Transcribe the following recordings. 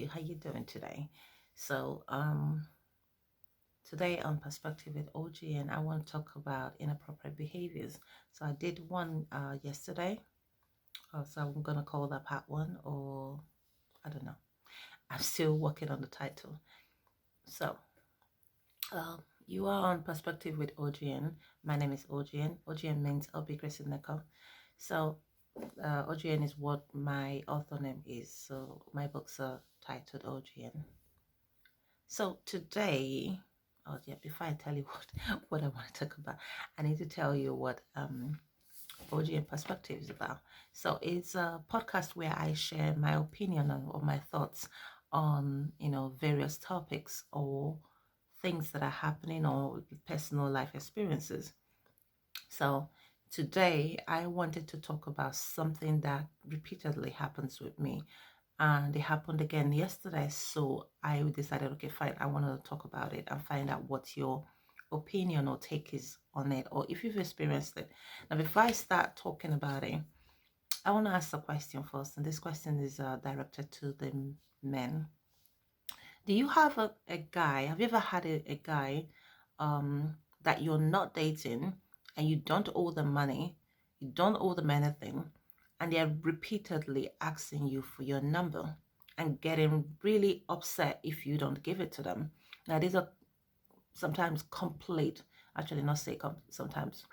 How you doing today? So, today on Perspective with OGN, I want to talk about inappropriate behaviors. So I did one yesterday. So I'm gonna call that part one, or I don't know. I'm still working on the title. So, you are on Perspective with OGN. My name is OGN. OGN means Obi Neko. So, OGN is what my author name is. So my books are titled OGN. So today, oh yeah, before I tell you what I want to talk about, I need to tell you what OGN Perspective is about. So it's a podcast where I share my opinion or my thoughts on various topics or things that are happening or personal life experiences. So today I wanted to talk about something that repeatedly happens with me, and it happened again yesterday. So I decided, okay, fine, I want to talk about it and find out what your opinion or take is on it, or if you've experienced it. Now, before I start talking about it, I want to ask a question first, and this question is directed to the men. Do you have a guy? Have you ever had a guy that you're not dating and you don't owe them money, you don't owe them anything, and they're repeatedly asking you for your number and getting really upset if you don't give it to them? Now, these are sometimes complete, actually, not say sometimes,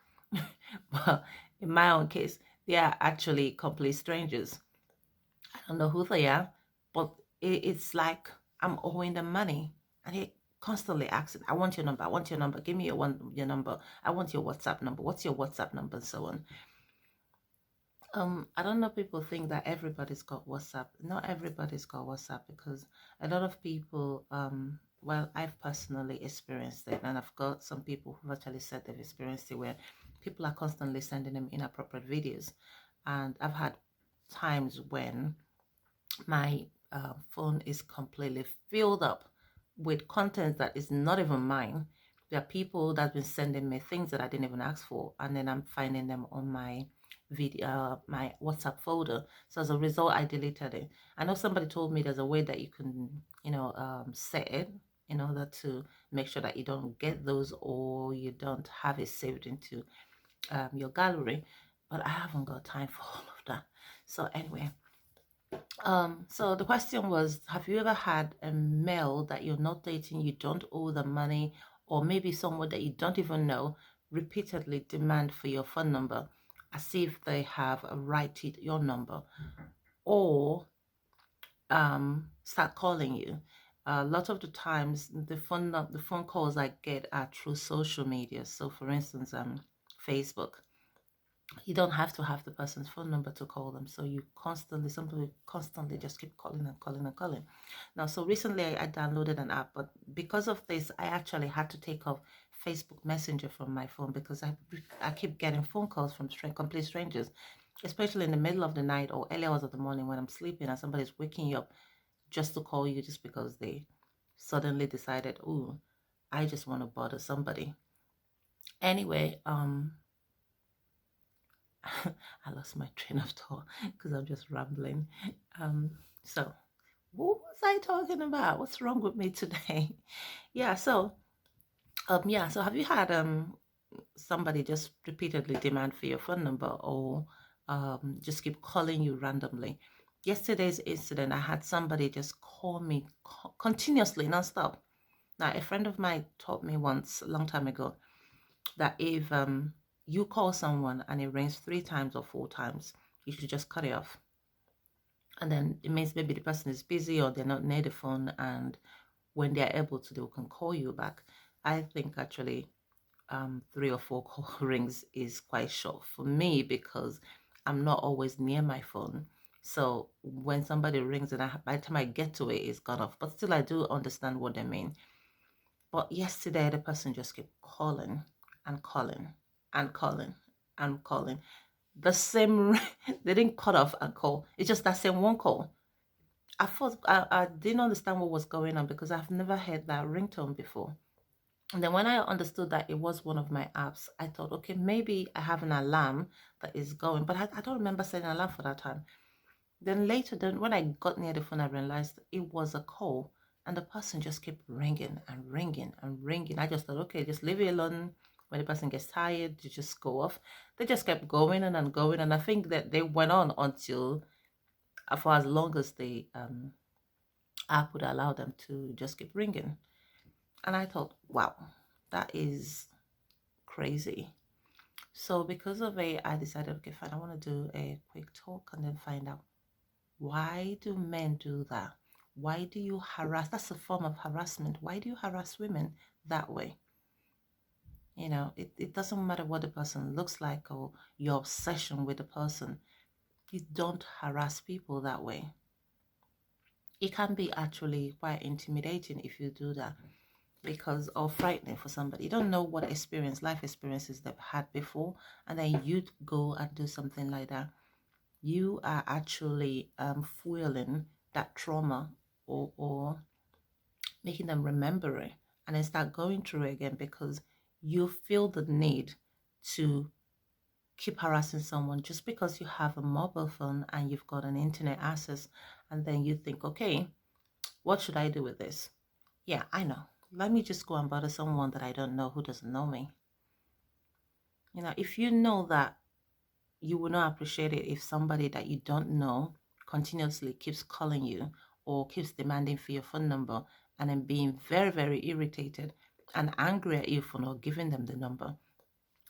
but in my own case, they are actually complete strangers. I don't know who they are, but it's like I'm owing them money, and he constantly asking, "I want your number. I want your number. Give me your number. I want your WhatsApp number. What's your WhatsApp number?" And so on. I don't know. People think that everybody's got WhatsApp. Not everybody's got WhatsApp, because a lot of people. Well, I've personally experienced it, and I've got some people who've actually said they've experienced it, where people are constantly sending them inappropriate videos, and I've had times when my phone is completely filled up with content that is not even mine. There are people that have been sending me things that I didn't even ask for, and then I'm finding them on my video, my WhatsApp folder. So as a result, I deleted it. I know somebody told me there's a way that you can, set it in order to make sure that you don't get those, or you don't have it saved into your gallery, but I haven't got time for all of that. So anyway, so the question was, have you ever had a male that you're not dating, you don't owe them money, or maybe someone that you don't even know repeatedly demand for your phone number as if they have a right to your number, or start calling you? A lot of the times, the phone calls I get are through social media. So, for instance, Facebook. You don't have to have the person's phone number to call them. So you constantly, some people constantly just keep calling and calling and calling. Now, so recently I downloaded an app, but because of this, I actually had to take off Facebook Messenger from my phone, because I keep getting phone calls from complete strangers, especially in the middle of the night or early hours of the morning when I'm sleeping and somebody's waking you up just to call you just because they suddenly decided, oh, I just want to bother somebody. Anyway, I lost my train of thought because I'm just rambling. So what was I talking about? What's wrong with me today? So have you had somebody just repeatedly demand for your phone number, or just keep calling you randomly? Yesterday's incident, I had somebody just call me continuously, nonstop. Now, a friend of mine taught me once a long time ago that if you call someone and it rings 3 times or 4 times, you should just cut it off. And then it means maybe the person is busy or they're not near the phone, and when they're able to, they can call you back. I think actually 3 or 4 call rings is quite short for me, because I'm not always near my phone. So when somebody rings, and by the time I get to it, it's gone off. But still, I do understand what they mean. But yesterday, the person just kept calling and calling and calling and calling. The same, they didn't cut off and call. It's just that same one call. I thought I didn't understand what was going on, because I've never heard that ringtone before. And then when I understood that it was one of my apps, I thought, okay, maybe I have an alarm that is going, but I don't remember setting an alarm for that time. Then later, then when I got near the phone, I realized it was a call, and the person just kept ringing and ringing and ringing. I just thought, okay, just leave it alone. When the person gets tired, you just go off. They just kept going and going, and I think that they went on until for as long as the app would allow them to just keep ringing. And I thought, wow, that is crazy. So because of it, I decided, okay, fine, I want to do a quick talk and then find out, why do men do that? Why do you harass? That's a form of harassment. Why do you harass women that way? You know, it doesn't matter what the person looks like or your obsession with the person. You don't harass people that way. It can be actually quite intimidating if you do that, because or frightening for somebody. You don't know what life experiences they've had before, and then you go and do something like that. You are actually fueling that trauma, or making them remember it and then start going through it again, because you feel the need to keep harassing someone just because you have a mobile phone and you've got an internet access. And then you think, okay, what should I do with this? Yeah, I know. Let me just go and bother someone that I don't know, who doesn't know me. You know, if you know that you will not appreciate it if somebody that you don't know continuously keeps calling you or keeps demanding for your phone number, and then being very, very irritated and angry at you for not giving them the number,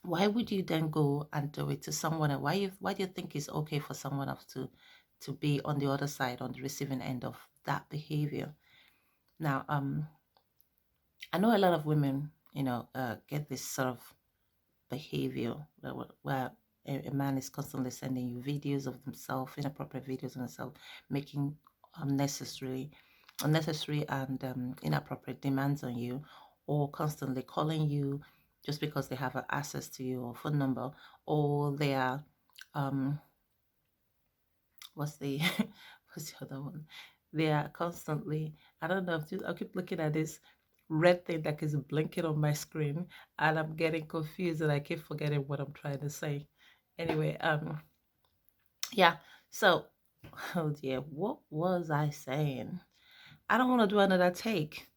why would you then go and do it to someone else? Why do you think it's okay for someone else to be on the other side, on the receiving end of that behavior? Now, I know a lot of women, get this sort of behavior where a man is constantly sending you videos of themselves, inappropriate videos of themselves, making unnecessary and inappropriate demands on you, or constantly calling you just because they have access to your phone number, or they are what's the what's the other one? They are constantly, I don't know, I keep looking at this red thing that is blinking on my screen, and I'm getting confused and I keep forgetting what I'm trying to say. Anyway, yeah. So, oh dear, what was I saying? I don't want to do another take.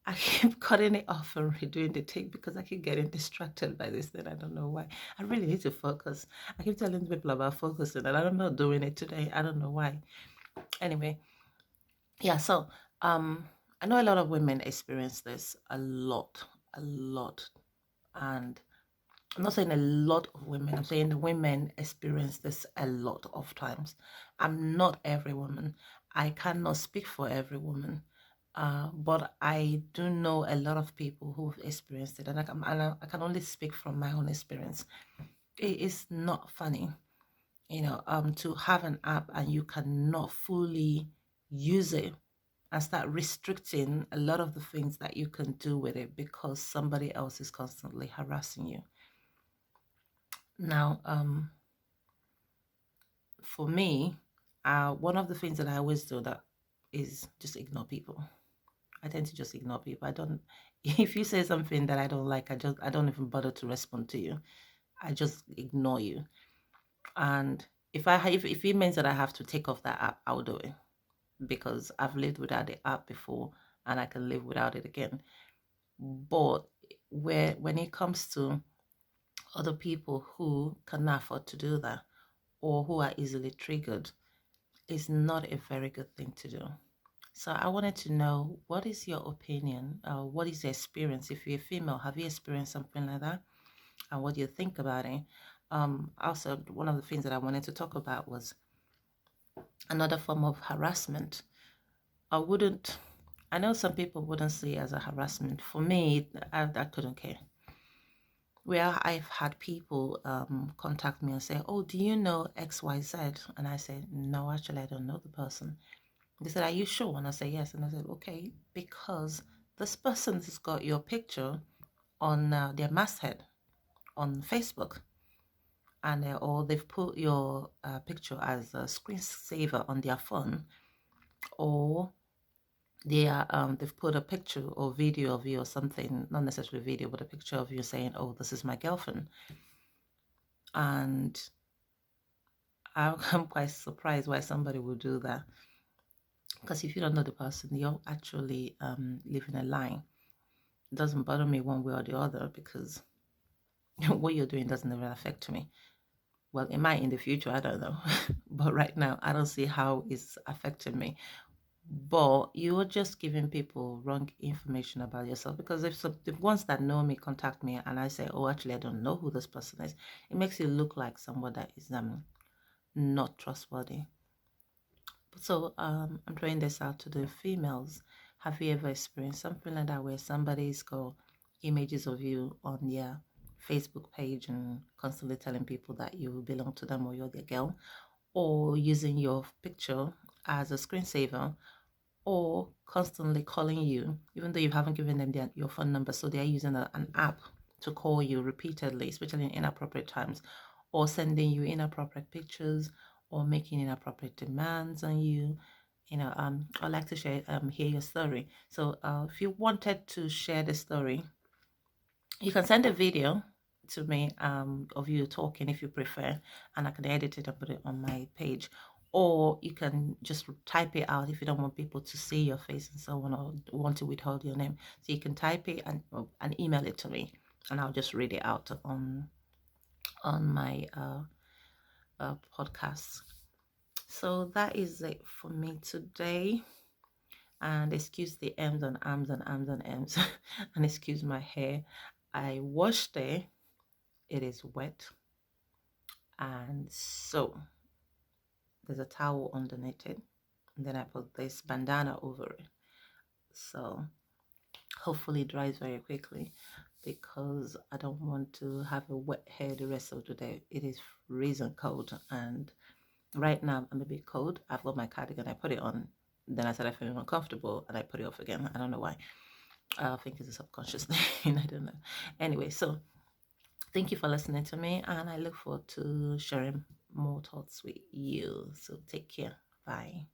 I keep cutting it off and redoing the take because I keep getting distracted by this thing. I don't know why. I really need to focus. I keep telling people about focusing and I'm not doing it today. I don't know why. Anyway, yeah, so I know a lot of women experience this a lot, a lot. And I'm not saying a lot of women, I'm saying the women experience this a lot of times. I'm not every woman. I cannot speak for every woman. But I do know a lot of people who've experienced it, and I can only speak from my own experience. It is not funny, to have an app and you cannot fully use it and start restricting a lot of the things that you can do with it because somebody else is constantly harassing you. Now, for me, one of the things that I always do that is just ignore people. I tend to just ignore people. I don't, if you say something that I don't like, I don't even bother to respond to you. I just ignore you. And if it means that I have to take off that app, I'll do it, because I've lived without the app before and I can live without it again. But when it comes to other people who cannot afford to do that or who are easily triggered, it's not a very good thing to do. So I wanted to know, what is your opinion? What is your experience? If you're a female, have you experienced something like that? And what do you think about it? Also, one of the things that I wanted to talk about was another form of harassment. I know some people wouldn't see it as a harassment. For me, I couldn't care. Where I've had people contact me and say, oh, do you know XYZ? And I said, no, actually, I don't know the person. They said, are you sure? And I said, yes. And I said, okay, because this person has got your picture on their masthead on Facebook. And or they've put your picture as a screensaver on their phone, or they've put a picture or video of you or something, not necessarily video, but a picture of you saying, oh, this is my girlfriend. And I'm quite surprised why somebody would do that. Because if you don't know the person, you're actually living a lie. It doesn't bother me one way or the other because what you're doing doesn't even affect me. Well, it might in the future, I don't know. But right now, I don't see how it's affecting me. But you're just giving people wrong information about yourself because if ones that know me contact me and I say, oh, actually, I don't know who this person is, it makes you look like someone that is not trustworthy. So I'm throwing this out to the females. Have you ever experienced something like that where somebody's got images of you on their Facebook page and constantly telling people that you belong to them or you're their girl, or using your picture as a screensaver, or constantly calling you, even though you haven't given them your phone number, so they're using an app to call you repeatedly, especially in inappropriate times, or sending you inappropriate pictures, or making inappropriate demands on you. I'd like to hear your story. So, if you wanted to share the story, you can send a video to me of you talking if you prefer, and I can edit it and put it on my page. Or you can just type it out if you don't want people to see your face and so on, or want to withhold your name. So you can type it and email it to me, and I'll just read it out on my podcast. So that is it for me today. And excuse the M's and arms and arms and M's, and excuse my hair. I washed it. It is wet, and so there's a towel underneath it, and then I put this bandana over it, so hopefully it dries very quickly because I don't want to have a wet hair the rest of the day. It is freezing cold, and right now I'm a bit cold. I've got my cardigan, I put it on, then I said I feel uncomfortable and I put it off again. I don't know why. I think it's a subconscious thing. I don't know. Anyway, so thank you for listening to me, and I look forward to sharing more thoughts with you. So take care. Bye.